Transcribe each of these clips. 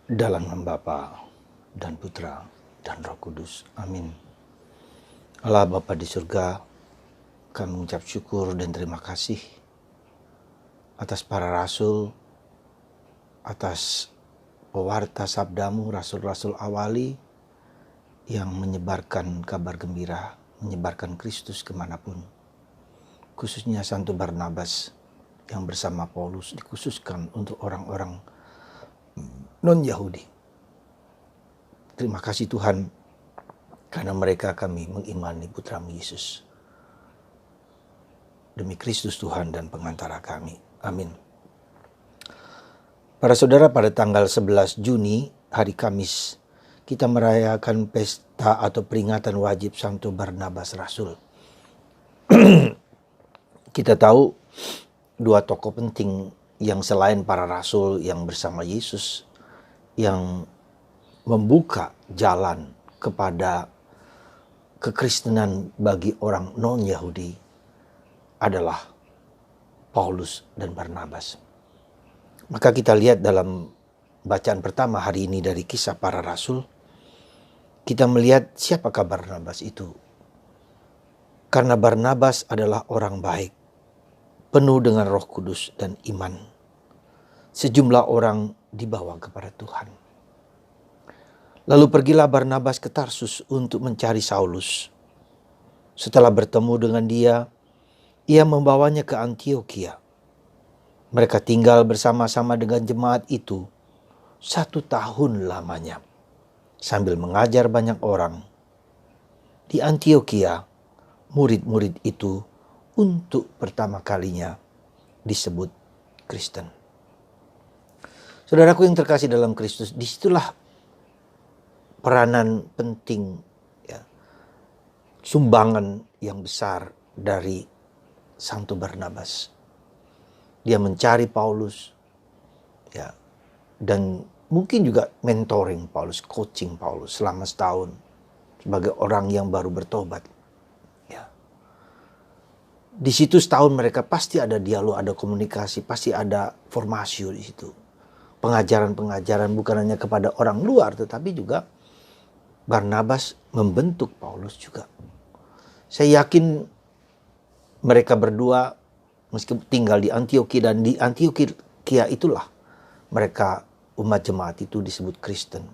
Dalam nama Bapa dan Putra dan Roh Kudus. Amin. Allah Bapa di surga, kami mengucap syukur dan terima kasih atas para rasul, atas pewarta sabdamu, rasul-rasul awali yang menyebarkan kabar gembira, menyebarkan Kristus kemanapun. Khususnya Santo Barnabas yang bersama Paulus dikhususkan untuk orang-orang non-Yahudi. Terima kasih Tuhan, karena mereka kami mengimani Putra-Mu Yesus. Demi Kristus Tuhan dan pengantara kami. Amin. Para saudara, pada tanggal 11 Juni, hari Kamis, kita merayakan pesta atau peringatan wajib Santo Barnabas Rasul. Kita tahu dua tokoh penting yang selain para rasul yang bersama Yesus, yang membuka jalan kepada kekristenan bagi orang non-Yahudi adalah Paulus dan Barnabas. Maka kita lihat dalam bacaan pertama hari ini dari Kisah Para Rasul, kita melihat siapakah Barnabas itu. Karena Barnabas adalah orang baik, penuh dengan Roh Kudus dan iman. Sejumlah orang dibawa kepada Tuhan. Lalu pergilah Barnabas ke Tarsus untuk mencari Saulus. Setelah bertemu dengan dia, ia membawanya ke Antiokhia. Mereka tinggal bersama-sama dengan jemaat itu 1 tahun lamanya, sambil mengajar banyak orang. Di Antiokhia, murid-murid itu untuk pertama kalinya disebut Kristen. Saudaraku yang terkasih dalam Kristus, disitulah peranan penting, sumbangan yang besar dari Santo Barnabas. Dia mencari Paulus, dan mungkin juga mentoring Paulus, coaching Paulus selama setahun sebagai orang yang baru bertobat. Di situ setahun mereka pasti ada dialog, ada komunikasi, pasti ada formasi di situ. Pengajaran-pengajaran bukan hanya kepada orang luar, tetapi juga Barnabas membentuk Paulus juga. Saya yakin mereka berdua meskipun tinggal di Antiokhia, dan di Antiokhia itulah mereka umat jemaat itu disebut Kristen.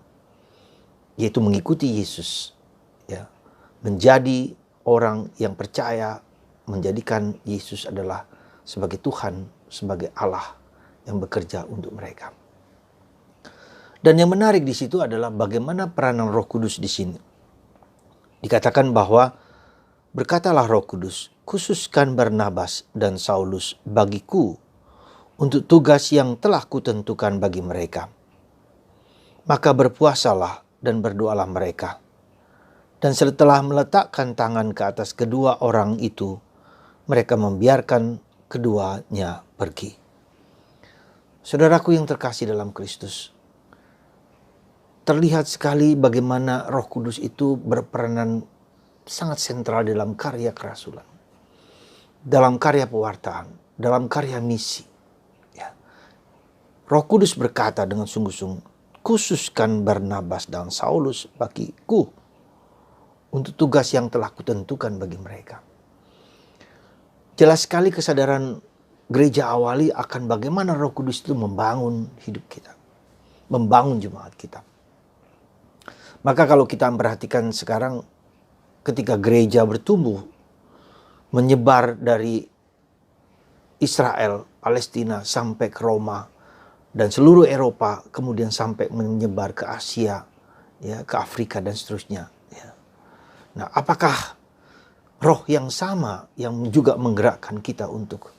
Yaitu mengikuti Yesus, menjadi orang yang percaya, menjadikan Yesus adalah sebagai Tuhan, sebagai Allah yang bekerja untuk mereka. Dan yang menarik di situ adalah bagaimana peranan Roh Kudus di sini. Dikatakan bahwa berkatalah Roh Kudus, khususkan Barnabas dan Saulus bagiku untuk tugas yang telah kutentukan bagi mereka. Maka berpuasalah dan berdoalah mereka. Dan setelah meletakkan tangan ke atas kedua orang itu, mereka membiarkan keduanya pergi. Saudaraku yang terkasih dalam Kristus, terlihat sekali bagaimana Roh Kudus itu berperanan sangat sentral dalam karya kerasulan, dalam karya pewartaan, dalam karya misi. Roh Kudus berkata dengan sungguh-sungguh, khususkan Barnabas dan Saulus bagiku untuk tugas yang telah kutentukan bagi mereka. Jelas sekali kesadaran gereja awali akan bagaimana Roh Kudus itu membangun hidup kita, membangun jemaat kita. Maka kalau kita memperhatikan sekarang ketika gereja bertumbuh, menyebar dari Israel, Palestina sampai ke Roma dan seluruh Eropa, kemudian sampai menyebar ke Asia, ke Afrika dan seterusnya. Nah, apakah roh yang sama yang juga menggerakkan kita untuk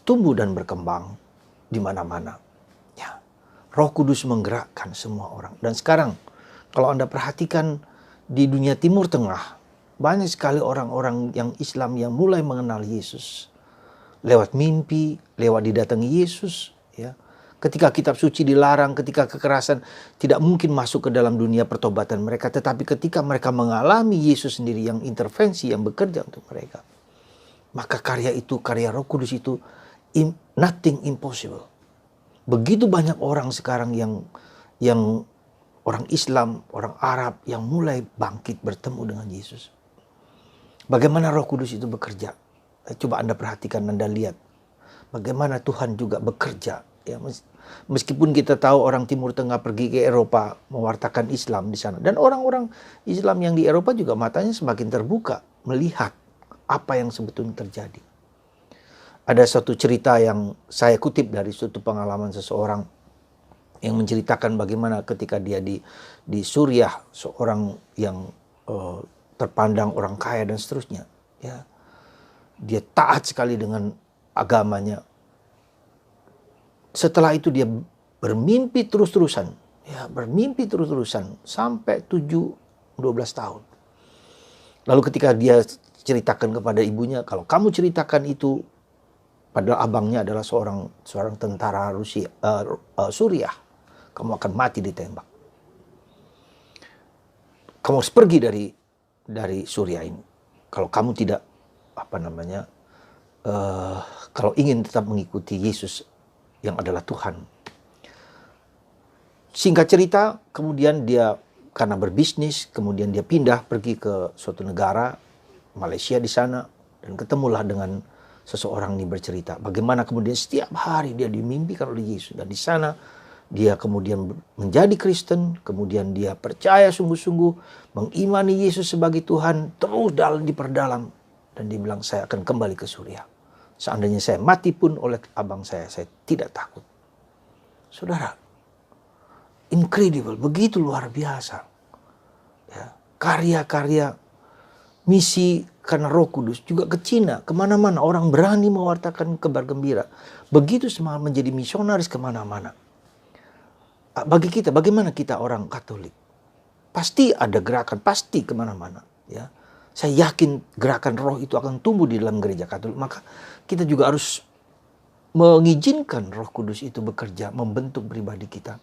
tumbuh dan berkembang di mana-mana? Roh Kudus menggerakkan semua orang. Dan sekarang kalau Anda perhatikan di dunia Timur Tengah, banyak sekali orang-orang yang Islam yang mulai mengenal Yesus lewat mimpi, lewat didatangi Yesus. Ketika kitab suci dilarang, ketika kekerasan tidak mungkin masuk ke dalam dunia pertobatan mereka. Tetapi ketika mereka mengalami Yesus sendiri yang intervensi, yang bekerja untuk mereka, maka karya itu, karya Roh Kudus itu, nothing impossible. Begitu banyak orang sekarang yang orang Islam, orang Arab yang mulai bangkit bertemu dengan Yesus. Bagaimana Roh Kudus itu bekerja? Coba Anda perhatikan, Anda lihat. Bagaimana Tuhan juga bekerja. Ya, meskipun kita tahu orang Timur Tengah pergi ke Eropa mewartakan Islam di sana. Dan orang-orang Islam yang di Eropa juga matanya semakin terbuka melihat apa yang sebetulnya terjadi. Ada suatu cerita yang saya kutip dari suatu pengalaman seseorang yang menceritakan bagaimana ketika dia di Suriah, seorang yang terpandang orang kaya dan seterusnya. Ya, dia taat sekali dengan agamanya. Setelah itu dia bermimpi terus-terusan. Ya, bermimpi terus-terusan sampai 12 tahun. Lalu ketika dia ceritakan kepada ibunya, kalau kamu ceritakan itu, padahal abangnya adalah seorang tentara Suriah, kamu akan mati ditembak. Kamu harus pergi dari Suriah ini. Kalau kamu tidak kalau ingin tetap mengikuti Yesus yang adalah Tuhan. Singkat cerita, kemudian dia karena berbisnis, kemudian dia pindah pergi ke suatu negara, Malaysia di sana, dan ketemulah dengan seseorang ini bercerita bagaimana kemudian setiap hari dia dimimpikan oleh Yesus, dan di sana dia kemudian menjadi Kristen, kemudian dia percaya sungguh-sungguh, mengimani Yesus sebagai Tuhan, terus diperdalam, dan dia bilang, saya akan kembali ke Suriah. Seandainya saya mati pun oleh abang saya tidak takut. Saudara, incredible, begitu luar biasa. Ya, karya-karya misi karena Roh Kudus juga ke Cina, kemana-mana orang berani mewartakan kabar gembira. Begitu semangat menjadi misionaris kemana-mana. Bagi kita, bagaimana kita orang Katolik? Pasti ada gerakan, pasti kemana-mana. Ya, saya yakin gerakan roh itu akan tumbuh di dalam gereja Katolik. Maka kita juga harus mengizinkan Roh Kudus itu bekerja, membentuk pribadi kita.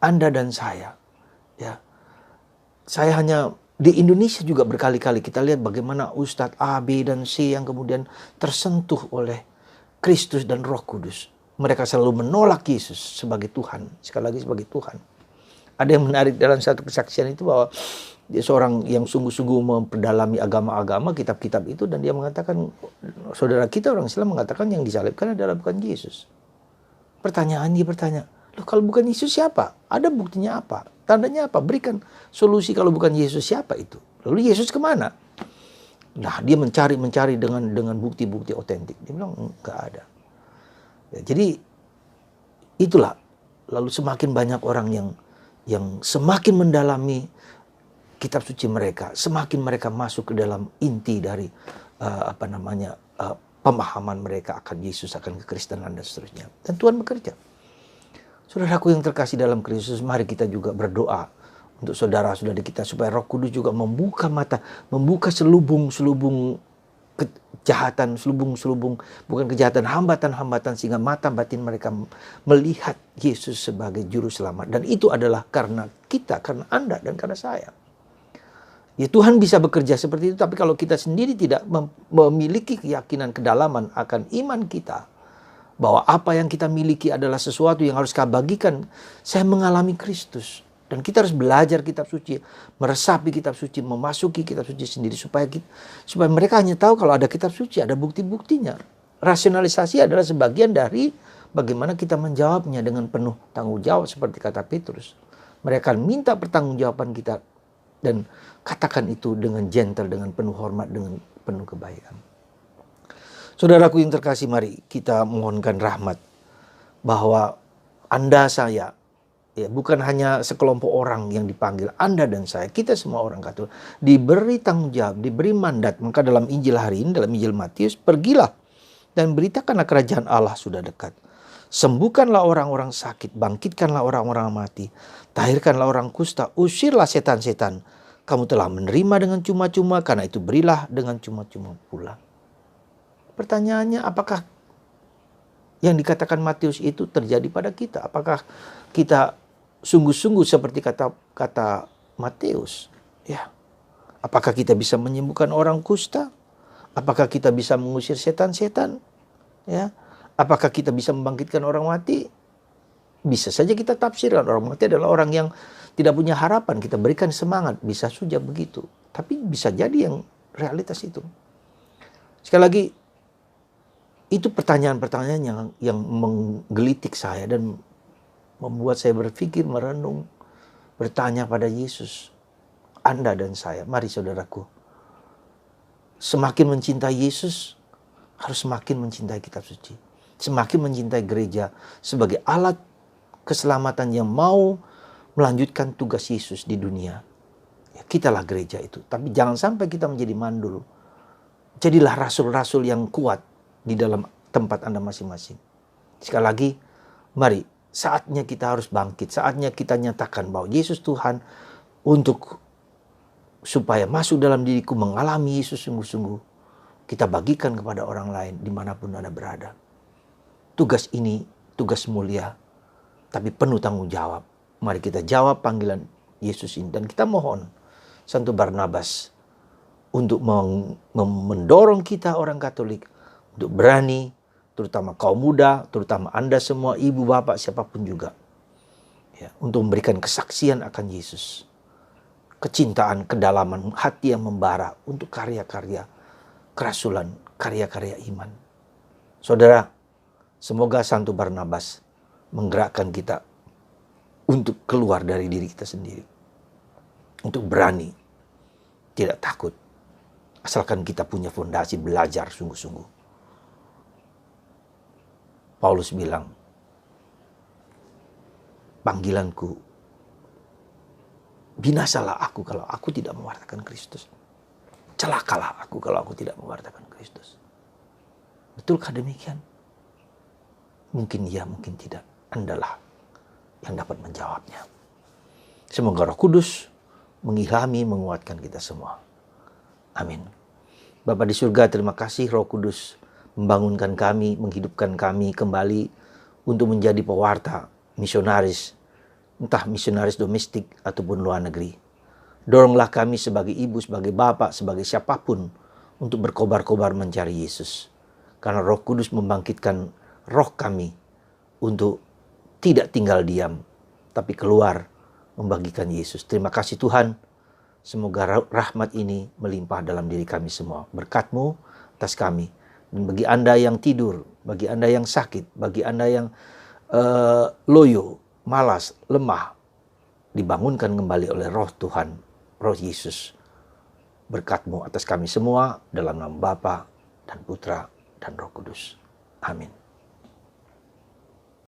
Anda dan saya. Ya, saya hanya di Indonesia juga berkali-kali kita lihat bagaimana Ustadz A, B, dan C yang kemudian tersentuh oleh Kristus dan Roh Kudus. Mereka selalu menolak Yesus sebagai Tuhan. Sekali lagi sebagai Tuhan. Ada yang menarik dalam satu kesaksian itu bahwa dia seorang yang sungguh-sungguh memperdalami agama-agama, kitab-kitab itu, dan dia mengatakan, saudara kita orang Islam mengatakan yang disalibkan adalah bukan Yesus. Dia bertanya, loh kalau bukan Yesus siapa? Ada buktinya apa? Tandanya apa? Berikan solusi kalau bukan Yesus siapa itu? Lalu Yesus kemana? Nah, dia mencari dengan bukti-bukti otentik. Dia bilang enggak ada. Ya, jadi itulah, lalu semakin banyak orang yang semakin mendalami kitab suci mereka, semakin mereka masuk ke dalam inti dari pemahaman mereka akan Yesus, akan kekristenan dan seterusnya. Dan Tuhan bekerja. Saudaraku yang terkasih dalam Kristus, mari kita juga berdoa untuk saudara-saudari kita supaya Roh Kudus juga membuka mata, membuka selubung-selubung kejahatan, bukan kejahatan, hambatan-hambatan, sehingga mata batin mereka melihat Yesus sebagai juru selamat. Dan itu adalah karena kita, karena Anda dan karena saya. Ya, Tuhan bisa bekerja seperti itu, tapi kalau kita sendiri tidak memiliki keyakinan kedalaman akan iman kita, bahwa apa yang kita miliki adalah sesuatu yang harus kita bagikan. Saya mengalami Kristus. Dan kita harus belajar kitab suci, meresapi kitab suci, memasuki kitab suci sendiri supaya mereka hanya tahu kalau ada kitab suci, ada bukti-buktinya. Rasionalisasi adalah sebagian dari bagaimana kita menjawabnya dengan penuh tanggung jawab seperti kata Petrus. Mereka akan minta pertanggungjawaban kita dan katakan itu dengan gentle, dengan penuh hormat, dengan penuh kebaikan. Saudaraku yang terkasih, mari kita mohonkan rahmat bahwa Anda, saya, ya, bukan hanya sekelompok orang yang dipanggil, Anda dan saya, kita semua orang Katolik, diberi tanggung jawab, diberi mandat. Maka dalam Injil hari ini, dalam Injil Matius, pergilah dan beritakanlah kerajaan Allah sudah dekat. Sembuhkanlah orang-orang sakit, bangkitkanlah orang-orang mati, tahirkanlah orang kusta, usirlah setan-setan. Kamu telah menerima dengan cuma-cuma, karena itu berilah dengan cuma-cuma pula. Pertanyaannya, apakah yang dikatakan Matius itu terjadi pada kita? Apakah kita sungguh-sungguh seperti kata Matius? Ya. Apakah kita bisa menyembuhkan orang kusta? Apakah kita bisa mengusir setan-setan? Ya. Apakah kita bisa membangkitkan orang mati? Bisa saja kita tafsirkan orang mati adalah orang yang tidak punya harapan, kita berikan semangat, bisa saja begitu. Tapi bisa jadi yang realitas itu. Sekali lagi, itu pertanyaan-pertanyaan yang menggelitik saya dan membuat saya berpikir, merenung, bertanya pada Yesus. Anda dan saya, mari saudaraku, semakin mencintai Yesus, harus semakin mencintai kitab suci. Semakin mencintai gereja sebagai alat keselamatan yang mau melanjutkan tugas Yesus di dunia. Ya, kitalah gereja itu. Tapi jangan sampai kita menjadi mandul. Jadilah rasul-rasul yang kuat di dalam tempat Anda masing-masing. Sekali lagi, mari, saatnya kita harus bangkit. Saatnya kita nyatakan bahwa Yesus Tuhan, untuk supaya masuk dalam diriku mengalami Yesus sungguh-sungguh, kita bagikan kepada orang lain dimanapun Anda berada. Tugas ini tugas mulia, tapi penuh tanggung jawab. Mari kita jawab panggilan Yesus ini. Dan kita mohon Santo Barnabas untuk mendorong kita orang Katolik untuk berani, terutama kaum muda, terutama Anda semua, ibu, bapak, siapapun juga, ya, untuk memberikan kesaksian akan Yesus. Kecintaan, kedalaman hati yang membara untuk karya-karya kerasulan, karya-karya iman. Saudara, semoga Santo Barnabas menggerakkan kita untuk keluar dari diri kita sendiri. Untuk berani, tidak takut. Asalkan kita punya fondasi belajar sungguh-sungguh. Paulus bilang, panggilanku, binasalah aku kalau aku tidak mewartakan Kristus. Celakalah aku kalau aku tidak mewartakan Kristus. Betulkah demikian? Mungkin iya, mungkin tidak. Andalah yang dapat menjawabnya. Semoga Roh Kudus mengilhami, menguatkan kita semua. Amin. Bapa di surga, terima kasih Roh Kudus membangunkan kami, menghidupkan kami kembali untuk menjadi pewarta, misionaris, entah misionaris domestik ataupun luar negeri. Doronglah kami sebagai ibu, sebagai bapak, sebagai siapapun untuk berkobar-kobar mencari Yesus. Karena Roh Kudus membangkitkan roh kami untuk tidak tinggal diam, tapi keluar membagikan Yesus. Terima kasih Tuhan. Semoga rahmat ini melimpah dalam diri kami semua. Berkat-Mu atas kami. Dan bagi Anda yang tidur, bagi Anda yang sakit, bagi Anda yang loyo, malas, lemah, dibangunkan kembali oleh roh Tuhan, roh Yesus. Berkat-Mu atas kami semua, dalam nama Bapa dan Putra dan Roh Kudus. Amin.